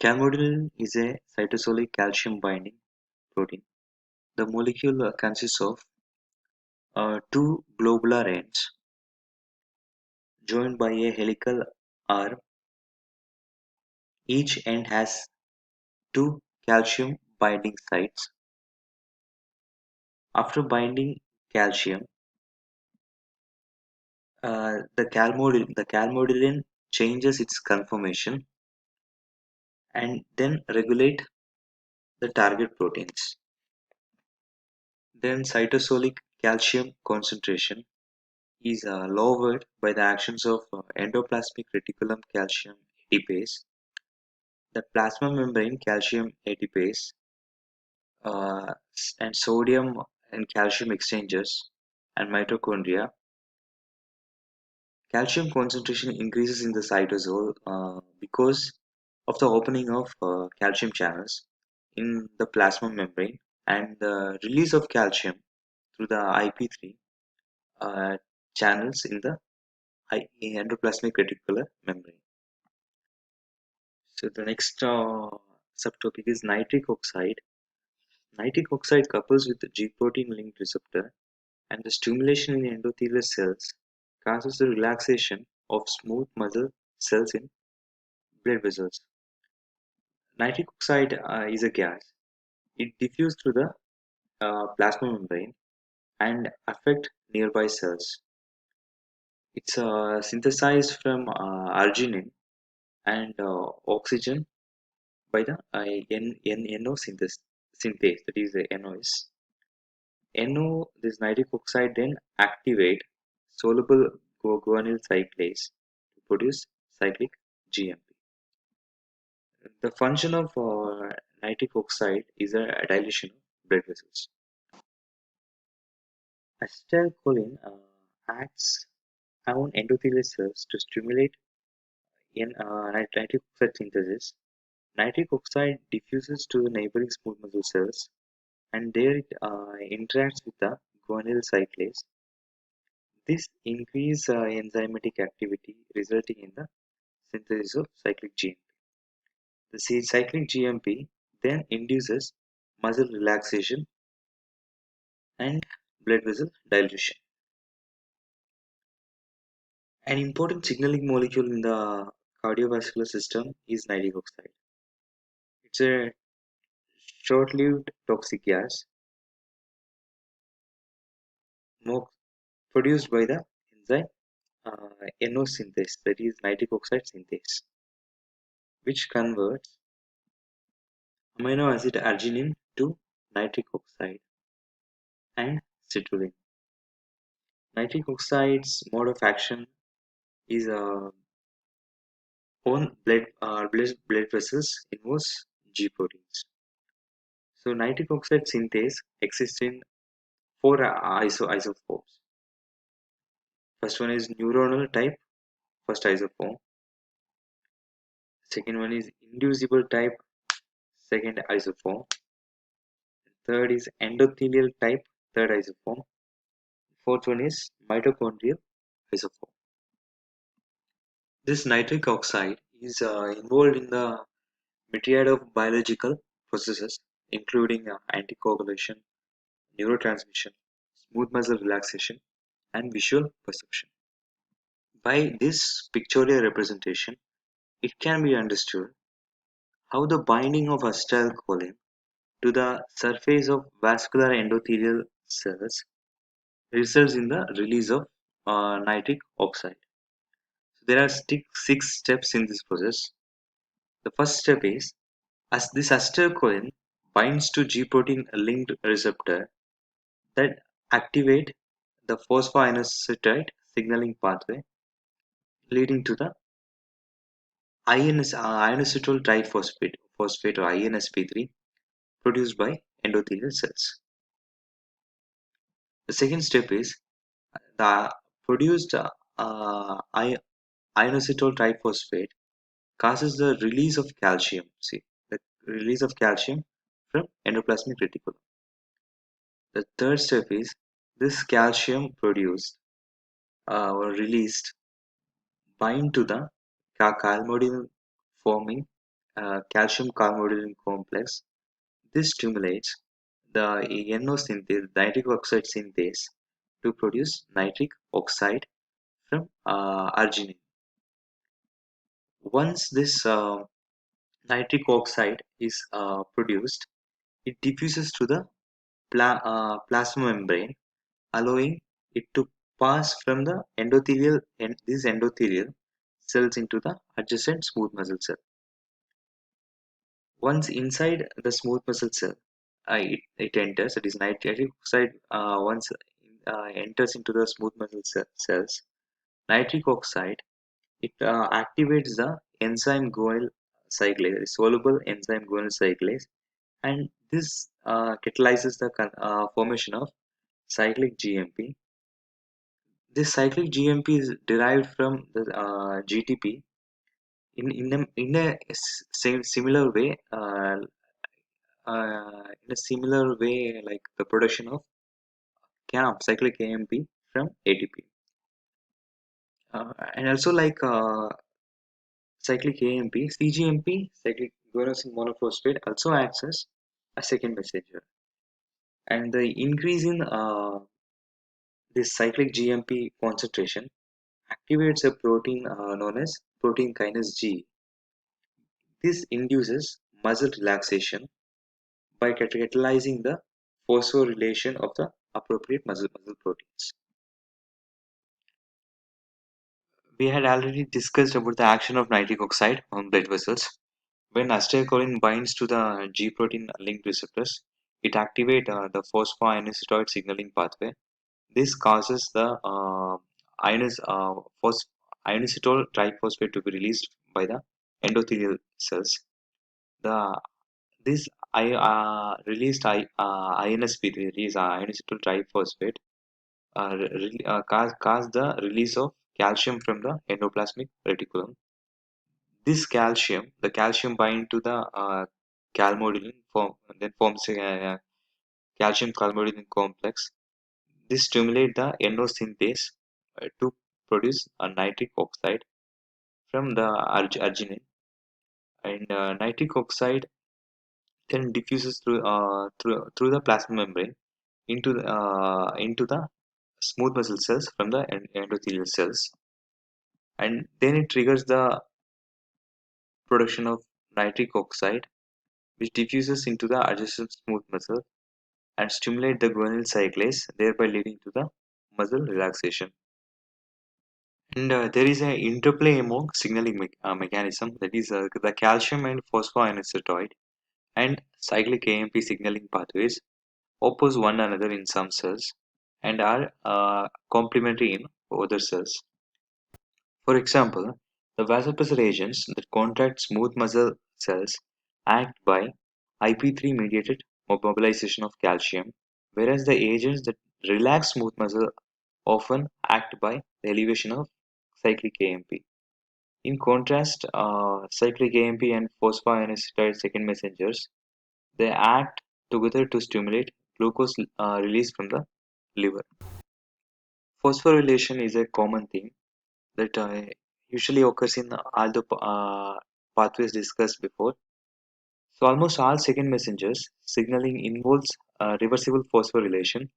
Calmodulin is a cytosolic calcium binding protein. The molecule consists of two globular ends joined by a helical arm. Each end has two calcium binding sites. After binding calcium, the calmodulin changes its conformation and then regulate the target proteins. Then cytosolic calcium concentration is lowered by the actions of endoplasmic reticulum calcium ATPase, the plasma membrane calcium ATPase, and sodium and calcium exchanges and mitochondria. Calcium concentration increases in the cytosol because of the opening of calcium channels in the plasma membrane and the release of calcium through the IP3 uh, channels in the endoplasmic reticular membrane. So the next subtopic is nitric oxide. Nitric oxide couples with the G protein linked receptor and the stimulation in endothelial cells causes the relaxation of smooth muscle cells in blood vessels. Nitric oxide is a gas. It diffuses through the plasma membrane and affect nearby cells. It's synthesized from arginine and oxygen by the NO synthase, that is the NOS. This nitric oxide then activate soluble guanyl cyclase to produce cyclic GMP. The function of nitric oxide is a dilation of blood vessels. Acetylcholine acts on endothelial cells to stimulate nitric oxide synthesis. Nitric oxide diffuses to the neighboring smooth muscle cells and there it interacts with the guanyl cyclase. This increases enzymatic activity resulting in the synthesis of cyclic GMP. The cyclic GMP then induces muscle relaxation and blood vessel dilution. An important signaling molecule in the cardiovascular system is nitric oxide. It's a short-lived toxic gas produced by the enzyme NO synthase, that is nitric oxide synthase, which converts amino acid arginine to nitric oxide and citrulline. Nitric oxide's mode of action is on blood vessels involves G proteins. So nitric oxide synthase exists in four isoforms. First one is neuronal type, first isoform. Second one is inducible type, second isoform. Third is endothelial type, third isoform. Fourth one is mitochondrial isoform. This nitric oxide is involved in the myriad of biological processes, including anticoagulation, neurotransmission, smooth muscle relaxation, and visual perception. By this pictorial representation, it can be understood how the binding of acetylcholine to the surface of vascular endothelial cells results in the release of nitric oxide. So there are six steps in this process. The first step is as this acetylcholine binds to G protein linked receptor that activate the phosphoinositide signaling pathway leading to the ionosyl triphosphate or INSP3 produced by endothelial cells. The second step is the produced ionosyl triphosphate causes the release of calcium. See, the release of calcium from endoplasmic reticulum. The third step is this calcium produced or released bind to the calmodulin forming calcium carbonyl complex. This stimulates the NO synthase, nitric oxide synthase, to produce nitric oxide from arginine. Once this nitric oxide is produced, it diffuses to the plasma membrane, allowing it to pass from the these endothelial cells into the adjacent smooth muscle cell. Once inside the smooth muscle cell, it enters, that is nitric oxide, once enters into the smooth muscle cells, nitric oxide, it activates the enzyme guanyl cyclase, the soluble enzyme guanyl cyclase, and this catalyzes the formation of cyclic GMP. This cyclic GMP is derived from the GTP in a similar way, in a similar way like the production of cyclic AMP from ATP. And also like cyclic AMP, CGMP, cyclic guanosine monophosphate, also acts as a second messenger. And the increase in this cyclic GMP concentration activates a protein known as protein kinase G. This induces muscle relaxation by catalyzing the phosphorylation of the appropriate muscle proteins. We had already discussed about the action of nitric oxide on blood vessels. When acetylcholine binds to the G protein linked receptors, it activates the phosphoinositide signaling pathway. This causes the ionositol triphosphate to be released by the endothelial cells. The this released INSP, release ionositol triphosphate, cause the release of calcium from the endoplasmic reticulum. This calcium, the calcium bind to the calmodulin, then forms a calcium calmodulin complex. This stimulates the endosynthase to produce a nitric oxide from the arginine, and nitric oxide then diffuses through the plasma membrane into the smooth muscle cells from the endothelial cells, and then it triggers the production of nitric oxide, which diffuses into the adjacent smooth muscle and stimulate the guanyl cyclase, thereby leading to the muscle relaxation. And there is an interplay among signaling mechanism, that is the calcium and phosphoinositide and cyclic AMP signaling pathways oppose one another in some cells and are complementary in other cells. For example, the vasopressor agents that contract smooth muscle cells act by IP3 mediated mobilization of calcium, whereas the agents that relax smooth muscle often act by the elevation of cyclic AMP. In contrast, cyclic AMP and phosphoinositide second messengers, they act together to stimulate glucose release from the liver. Phosphorylation is a common theme that usually occurs in all the pathways discussed before. So almost all second messengers signaling involves reversible phosphorylation,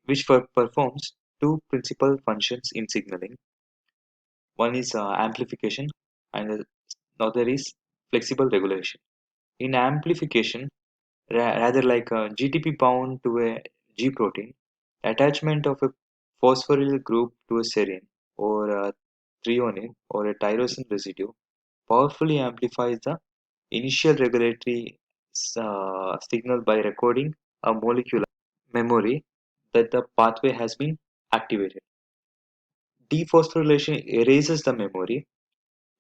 which performs two principal functions in signaling. One is amplification, and the other is flexible regulation. In amplification, rather like a GTP bound to a G protein, attachment of a phosphoryl group to a serine or a threonine or a tyrosine residue powerfully amplifies the initial regulatory signal by recording a molecular memory that the pathway has been activated. Dephosphorylation erases the memory,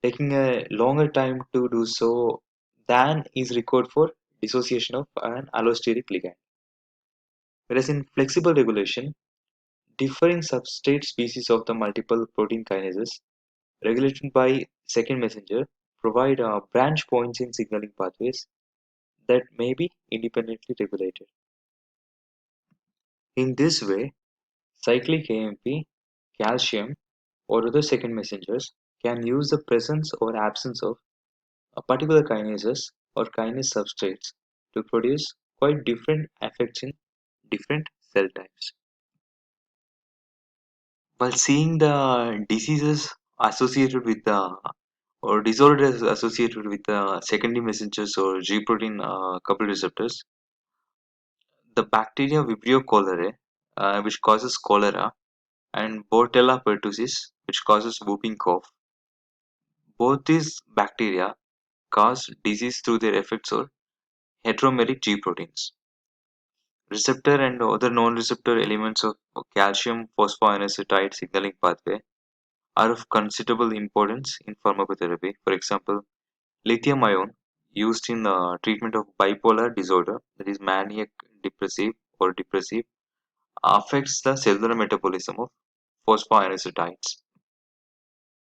taking a longer time to do so than is required for dissociation of an allosteric ligand. Whereas in flexible regulation, differing substrate species of the multiple protein kinases regulated by second messenger provide branch points in signaling pathways that may be independently regulated. In this way, cyclic AMP, calcium, or other second messengers can use the presence or absence of particular kinases or kinase substrates to produce quite different effects in different cell types. While seeing the diseases associated with the or disorders associated with the secondary messengers or G protein coupled receptors, the bacteria Vibrio cholerae, which causes cholera, and Bordetella pertussis, which causes whooping cough. Both these bacteria cause disease through their effects on heteromeric G proteins. Receptor and other non-receptor elements of calcium phosphoinositide signaling pathway are of considerable importance in pharmacotherapy. For example, lithium ion used in the treatment of bipolar disorder, that is maniac depressive or depressive, affects the cellular metabolism of phosphoinositides.